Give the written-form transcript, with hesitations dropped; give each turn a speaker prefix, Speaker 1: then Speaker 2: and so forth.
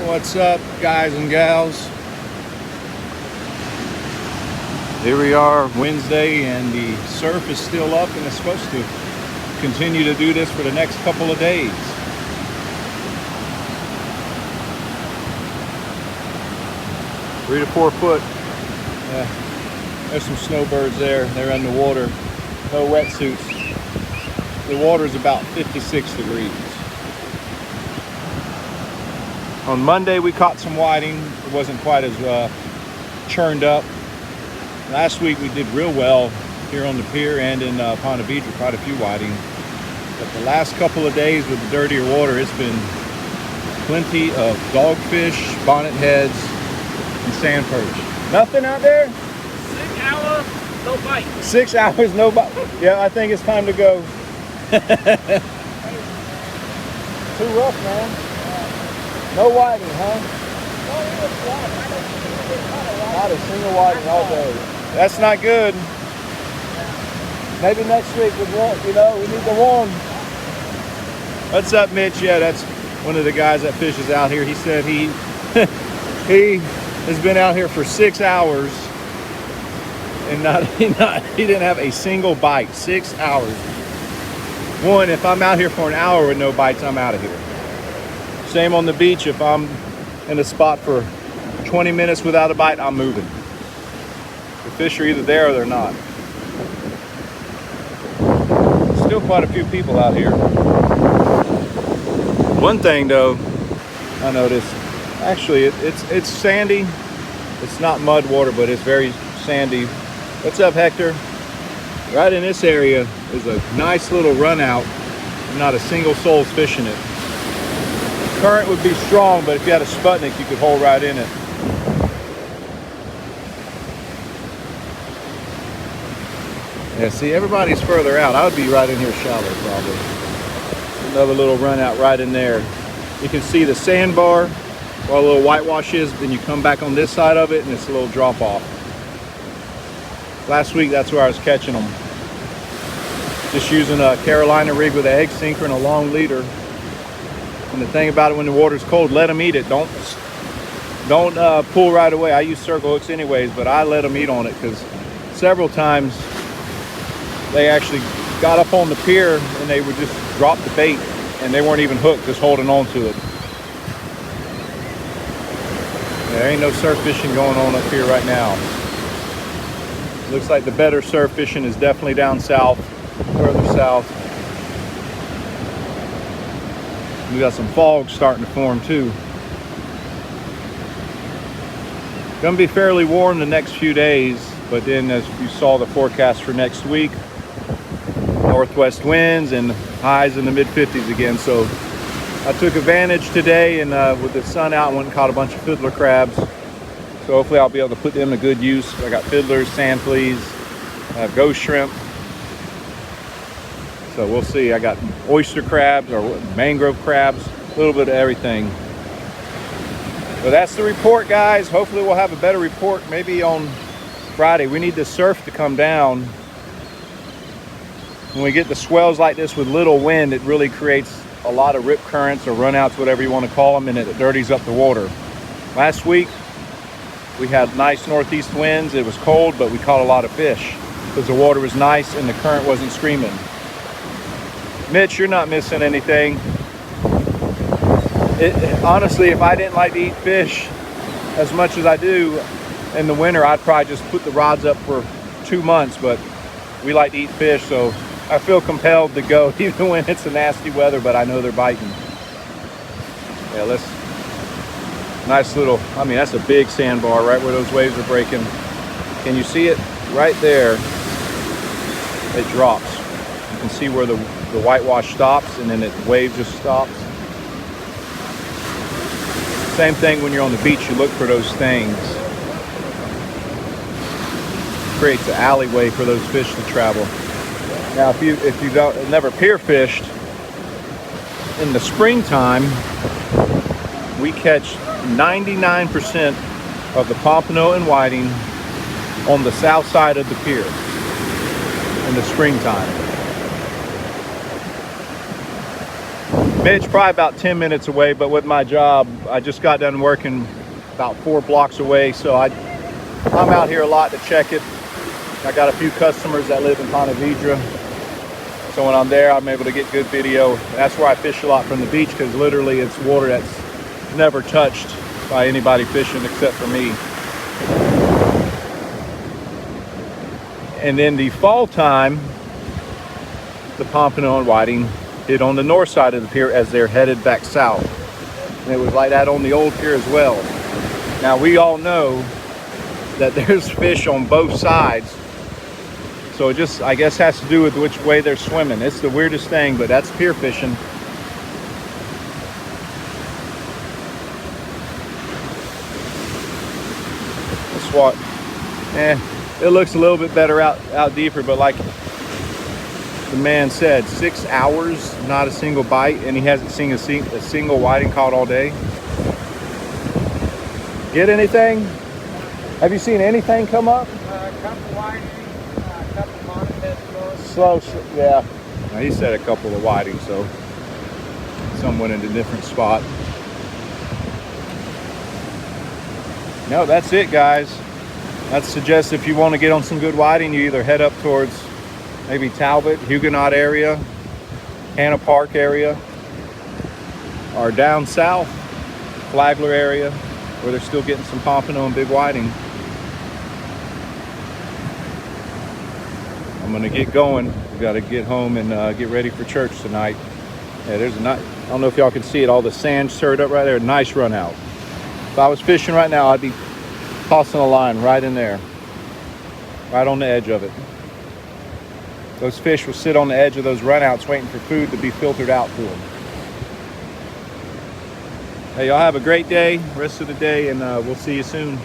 Speaker 1: What's up, guys and gals? Here we are, Wednesday, and the surf is still up, and it's supposed to continue to do this for the next couple of days. Three to 4 foot. There's some snowbirds there. They're in the water. No wetsuits. The water is about 56 degrees. On Monday we caught some whiting. It wasn't quite as churned up. Last week we did real well here on the pier and in Ponte Vedra, quite a few whiting. But the last couple of days with the dirtier water, it's been plenty of dogfish, bonnet heads, and sand perch. Nothing out there?
Speaker 2: 6 hours, no bite.
Speaker 1: 6 hours, no bite. Yeah, I think it's time to go. Too rough, man. No whiting, huh? Not a single whiting all day. That's not good. Maybe next week we won't, we need the one. What's up, Mitch? Yeah, that's one of the guys that fishes out here. He said he he has been out here for 6 hours and he didn't have a single bite. 6 hours. One, if I'm out here for an hour with no bites, I'm out of here. Same on the beach. If I'm in a spot for 20 minutes without a bite, I'm moving. The fish are either there or they're not. Still quite a few people out here. One thing though, I noticed, actually it's sandy. It's not mud water, but it's very sandy. What's up, Hector? Right in this area is a nice little run out. Not a single soul's fishing it. Current would be strong, but if you had a Sputnik, you could hold right in it. Yeah, see, everybody's further out. I would be right in here shallow, probably. Another little run out right in there. You can see the sandbar where a little whitewash is, then you come back on this side of it, and it's a little drop off. Last week, that's where I was catching them. Just using a Carolina rig with an egg sinker and a long leader. And the thing about it, when the water's cold, let them eat it. Don't pull right away. I use circle hooks anyways, but I let them eat on it because several times they actually got up on the pier and they would just drop the bait and they weren't even hooked, just holding on to it. There ain't no surf fishing going on up here right now. Looks like the better surf fishing is definitely down south, further south. We got some fog starting to form too. Gonna be fairly warm the next few days, but then as you saw the forecast for next week, northwest winds and highs in the mid 50s again. So I took advantage today and with the sun out, went and caught a bunch of fiddler crabs. So hopefully I'll be able to put them to good use. I got fiddlers, sand fleas, ghost shrimp. So we'll see. I got oyster crabs or mangrove crabs, a little bit of everything. So that's the report, guys. Hopefully we'll have a better report maybe on Friday. We need the surf to come down. When we get the swells like this with little wind, it really creates a lot of rip currents or runouts, whatever you want to call them, and it dirties up the water. Last week, we had nice northeast winds. It was cold, but we caught a lot of fish because the water was nice and the current wasn't screaming. Mitch, you're not missing anything. Honestly, if I didn't like to eat fish as much as I do in the winter, I'd probably just put the rods up for 2 months, but we like to eat fish, so I feel compelled to go even when it's a nasty weather, but I know they're biting. Yeah, nice little, I mean, that's a big sandbar right where those waves are breaking. Can you see it? Right there, it drops. You can see where the whitewash stops and then the wave just stops. Same thing when you're on the beach, you look for those things. It creates an alleyway for those fish to travel. Now if you never pier fished, in the springtime we catch 99% of the pompano and whiting on the south side of the pier in the springtime. Mitch, probably about 10 minutes away, but with my job, I just got done working about 4 blocks away, so I'm out here a lot to check it. I got a few customers that live in Ponte Vedra, so when I'm there, I'm able to get good video. That's where I fish a lot from the beach, because literally it's water that's never touched by anybody fishing except for me. And in the fall time, the pompano and whiting hit on the north side of the pier as they're headed back south. And it was like that on the old pier as well. Now we all know that there's fish on both sides. So it just, I guess, has to do with which way they're swimming. It's the weirdest thing, but that's pier fishing. That's what, it looks a little bit better out deeper, but like the man said, 6 hours, not a single bite, and he hasn't seen a single whiting caught all day. Get anything? Have you seen anything come up?
Speaker 3: A couple whiting, a couple monotets.
Speaker 1: Slow, yeah. Now he said a couple of whiting, so some went into a different spot. No, that's it, guys. I'd suggest if you want to get on some good whiting, you either head up towards maybe Talbot, Huguenot area, Hanna Park area, or down south, Flagler area, where they're still getting some pompano and big whiting. I'm gonna get going. We gotta get home and get ready for church tonight. Yeah, there's a nice, I don't know if y'all can see it, all the sand stirred up right there. Nice run out. If I was fishing right now, I'd be tossing a line right in there, right on the edge of it. Those fish will sit on the edge of those runouts waiting for food to be filtered out to them. Hey, y'all have a great day, rest of the day, and we'll see you soon.